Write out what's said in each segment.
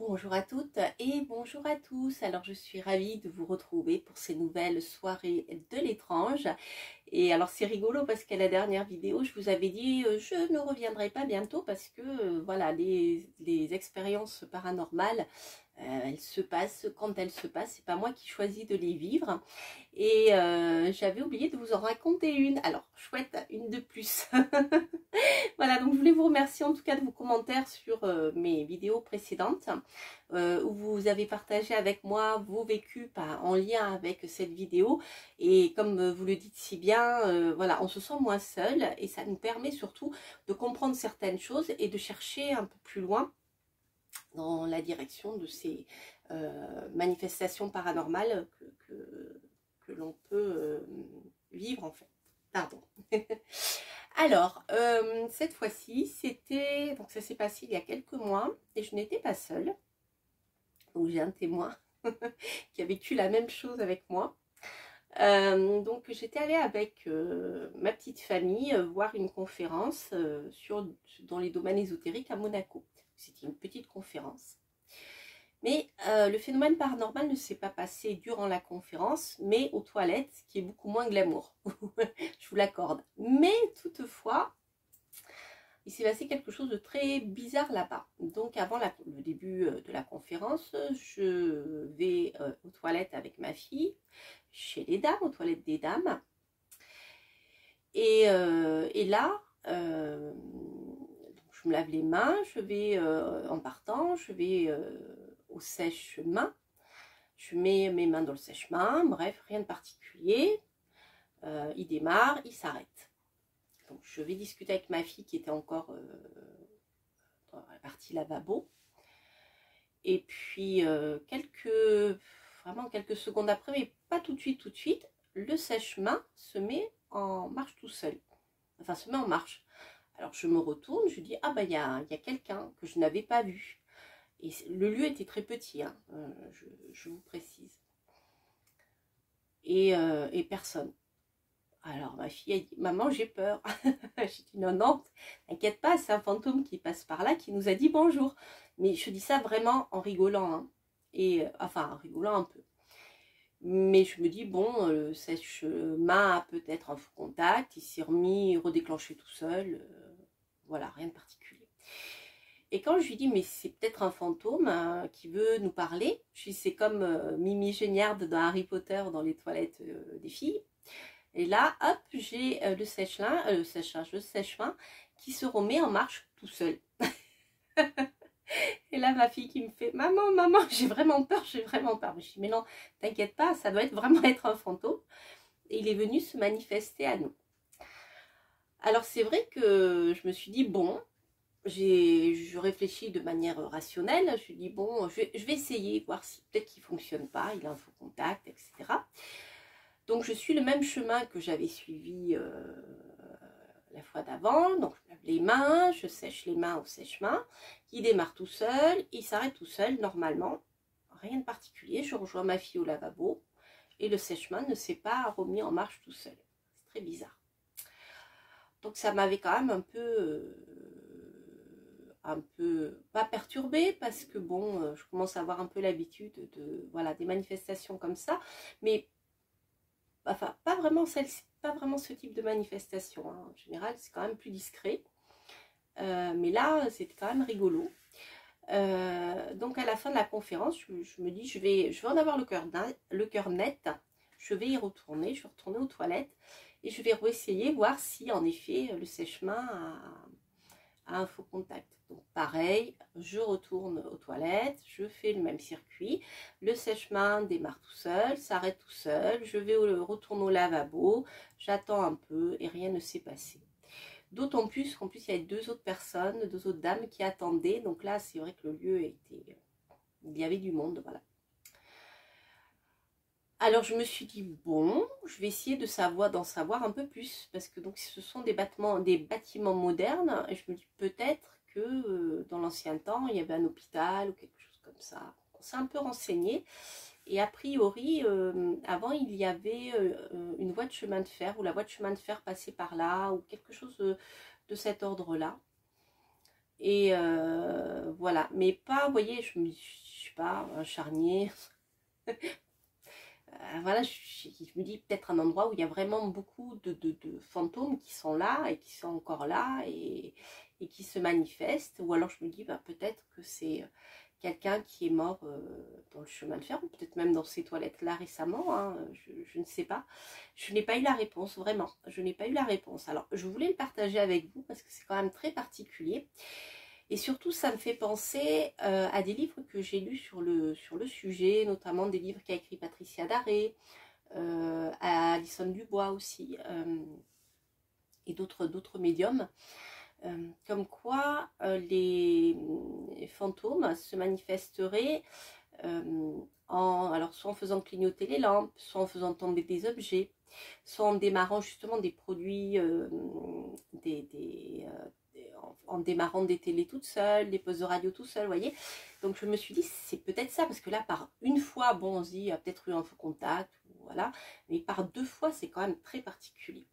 Bonjour à toutes et bonjour à tous. Alors je suis ravie de vous retrouver pour ces nouvelles soirées de l'étrange. Et alors c'est rigolo parce qu'à la dernière vidéo je vous avais dit je ne reviendrai pas bientôt parce que voilà les expériences paranormales elles se passent quand elles se passent, c'est pas moi qui choisis de les vivre. Et j'avais oublié de vous en raconter une, alors chouette, une de plus. Voilà, donc je voulais vous remercier en tout cas de vos commentaires sur mes vidéos précédentes où vous avez partagé avec moi vos vécus en lien avec cette vidéo. Et comme vous le dites si bien, voilà, on se sent moins seul et ça nous permet surtout de comprendre certaines choses et de chercher un peu plus loin dans la direction de ces manifestations paranormales que l'on peut vivre en fait. Pardon. Alors, cette fois-ci, donc ça s'est passé il y a quelques mois et je n'étais pas seule. Donc j'ai un témoin qui a vécu la même chose avec moi. Donc j'étais allée avec ma petite famille voir une conférence dans les domaines ésotériques à Monaco. C'était une petite conférence. Mais le phénomène paranormal ne s'est pas passé durant la conférence, mais aux toilettes, ce qui est beaucoup moins glamour. Je vous l'accorde. Mais toutefois, il s'est passé quelque chose de très bizarre là-bas. Donc avant le début de la conférence, je vais aux toilettes avec ma fille, chez les dames, aux toilettes des dames. Et là, je me lave les mains, je vais en partant, je vais au sèche-mains. Je mets mes mains dans le sèche-mains, bref, rien de particulier. Il démarre, il s'arrête. Donc je vais discuter avec ma fille qui était encore dans la partie lavabo. Et puis vraiment quelques secondes après, mais pas tout de suite, le sèche-mains se met en marche tout seul. Enfin, se met en marche. Alors je me retourne, je dis, ah bah il y a quelqu'un que je n'avais pas vu. Et le lieu était très petit, hein, je vous précise. Et personne. Alors ma fille a dit, maman j'ai peur. J'ai dit, non, non, t'inquiète pas, c'est un fantôme qui passe par là qui nous a dit bonjour. Mais je dis ça vraiment en rigolant, hein. Et enfin en rigolant un peu. Mais je me dis, bon, le sèche-mains a peut-être un faux contact, il s'est redéclenché tout seul, voilà, rien de particulier. Et quand je lui dis, mais c'est peut-être un fantôme qui veut nous parler, je dis, c'est comme Mimi Géniarde dans Harry Potter dans les toilettes des filles. Et là, hop, j'ai le sèche-main qui se remet en marche tout seul. Et là, ma fille qui me fait, maman, maman, j'ai vraiment peur, j'ai vraiment peur. Je dis, mais non, t'inquiète pas, ça doit vraiment être un fantôme. Et il est venu se manifester à nous. Alors c'est vrai que je me suis dit, bon, je réfléchis de manière rationnelle, je me dis, bon, je vais essayer, voir si peut-être qu'il ne fonctionne pas, il a un faux contact, etc. Donc je suis le même chemin que j'avais suivi la fois d'avant, donc je lave les mains, je sèche les mains au sèche-mains, il démarre tout seul, il s'arrête tout seul normalement, rien de particulier, je rejoins ma fille au lavabo et le sèche-mains ne s'est pas remis en marche tout seul, c'est très bizarre. Donc ça m'avait quand même un peu pas perturbée parce que bon, je commence à avoir un peu l'habitude voilà, des manifestations comme ça, mais enfin pas vraiment ce type de manifestation, hein. En général c'est quand même plus discret, mais là c'était quand même rigolo. Donc à la fin de la conférence je me dis je vais en avoir le cœur net, je vais y retourner, je vais retourner aux toilettes et je vais réessayer voir si en effet le sèche-mains a un faux contact. Donc pareil, je retourne aux toilettes, je fais le même circuit, le sèche-mains démarre tout seul, s'arrête tout seul, je vais retourner au lavabo, j'attends un peu et rien ne s'est passé. D'autant plus qu'en plus il y avait deux autres personnes, deux autres dames qui attendaient, donc là c'est vrai que le lieu était, il y avait du monde, voilà. Alors je me suis dit, bon, je vais essayer d'en savoir un peu plus, parce que donc ce sont des bâtiments modernes, et je me dis peut-être que dans l'ancien temps, il y avait un hôpital ou quelque chose comme ça. On s'est un peu renseigné, et a priori, avant il y avait une voie de chemin de fer, ou la voie de chemin de fer passait par là, ou quelque chose de cet ordre-là. Et voilà, mais pas, vous voyez, je sais pas, un charnier. Voilà, je me dis peut-être un endroit où il y a vraiment beaucoup de fantômes qui sont là et qui sont encore là et qui se manifestent. Ou alors je me dis, bah, peut-être que c'est quelqu'un qui est mort dans le chemin de fer, ou peut-être même dans ces toilettes-là récemment, hein, je ne sais pas. Je n'ai pas eu la réponse, vraiment. Je n'ai pas eu la réponse. Alors, je voulais le partager avec vous parce que c'est quand même très particulier. Et surtout, ça me fait penser à des livres que j'ai lus sur le sujet, notamment des livres qu'a écrit Patricia Daré, à Alison Dubois aussi, et d'autres médiums. Comme quoi les fantômes se manifesteraient alors soit en faisant clignoter les lampes, soit en faisant tomber des objets, soit en démarrant justement des produits, en démarrant des télés toutes seules, des postes de radio tout seuls, vous voyez. Donc je me suis dit, c'est peut-être ça, parce que là, par une fois, bon, on se dit, il y a peut-être eu un faux contact, voilà, mais par 2 fois, c'est quand même très particulier.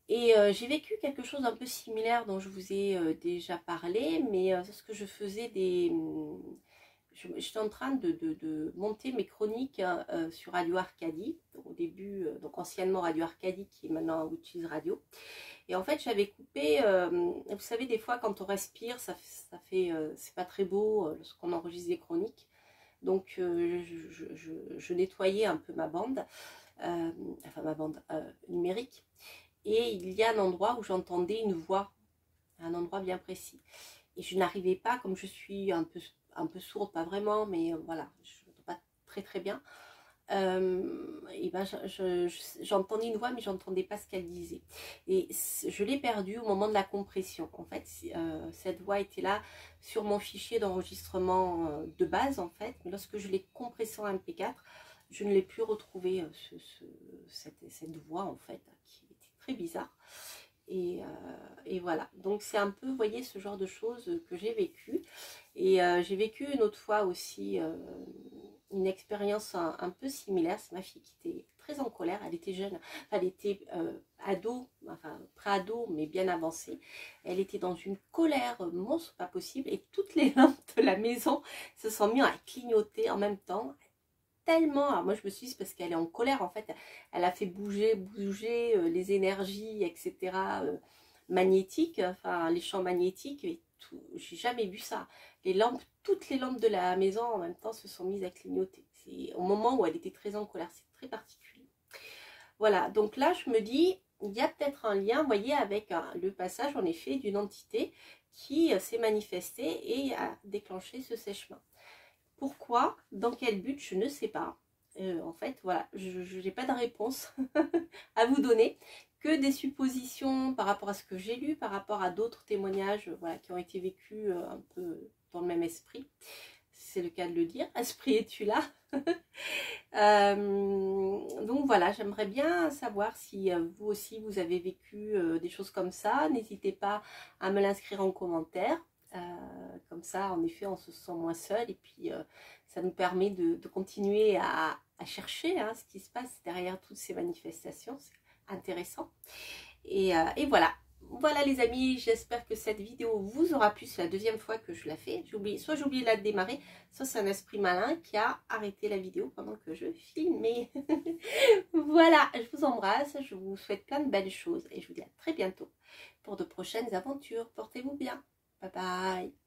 Et j'ai vécu quelque chose un peu similaire dont je vous ai déjà parlé, mais c'est ce que je faisais j'étais en train de monter mes chroniques sur Radio Arcadie, au début, donc anciennement Radio Arcadie, qui est maintenant Witches Radio. Et en fait, j'avais coupé, vous savez, des fois, quand on respire, ça fait c'est pas très beau lorsqu'on enregistre des chroniques. Donc, je nettoyais un peu ma bande, enfin ma bande numérique. Et il y a un endroit où j'entendais une voix, un endroit bien précis. Et je n'arrivais pas, comme je suis un peu sourde, pas vraiment, mais voilà, je n'entends pas très très bien. Et ben j'entendais une voix, mais j'entendais pas ce qu'elle disait. Et je l'ai perdue au moment de la compression. En fait, cette voix était là sur mon fichier d'enregistrement de base, en fait. Mais lorsque je l'ai compressé en MP4, je ne l'ai plus retrouvé, cette voix, en fait, qui était très bizarre. Et voilà, donc c'est un peu, vous voyez, ce genre de choses que j'ai vécu. Et j'ai vécu une autre fois aussi une expérience un peu similaire. C'est ma fille qui était très en colère, elle était jeune, enfin, elle était ado, enfin pré-ado, mais bien avancée. Elle était dans une colère monstre, pas possible, et toutes les lampes de la maison se sont mises à clignoter en même temps. Tellement, alors moi je me suis dit, c'est parce qu'elle est en colère, en fait, elle a fait bouger les énergies, etc., magnétiques, enfin les champs magnétiques, et tout. J'ai jamais vu ça. Les lampes, toutes les lampes de la maison en même temps se sont mises à clignoter. C'est au moment où elle était très en colère, c'est très particulier. Voilà, donc là je me dis, il y a peut-être un lien, vous voyez, avec le passage en effet d'une entité qui s'est manifestée et a déclenché ce sèchement. Pourquoi? Dans quel but? Je ne sais pas. En fait, voilà, je n'ai pas de réponse à vous donner, que des suppositions par rapport à ce que j'ai lu, par rapport à d'autres témoignages, voilà, qui ont été vécus un peu dans le même esprit. C'est le cas de le dire. Esprit, es-tu là? Donc voilà, j'aimerais bien savoir si vous aussi vous avez vécu des choses comme ça. N'hésitez pas à me l'inscrire en commentaire. Comme ça, en effet, on se sent moins seul et puis ça nous permet de continuer à chercher ce qui se passe derrière toutes ces manifestations. C'est intéressant. Et voilà. Voilà les amis, j'espère que cette vidéo vous aura plu. C'est la deuxième fois que je la fais. Soit j'ai oublié de la démarrer, soit c'est un esprit malin qui a arrêté la vidéo pendant que je filmais. Voilà, je vous embrasse, je vous souhaite plein de belles choses et je vous dis à très bientôt pour de prochaines aventures. Portez-vous bien. Bye bye.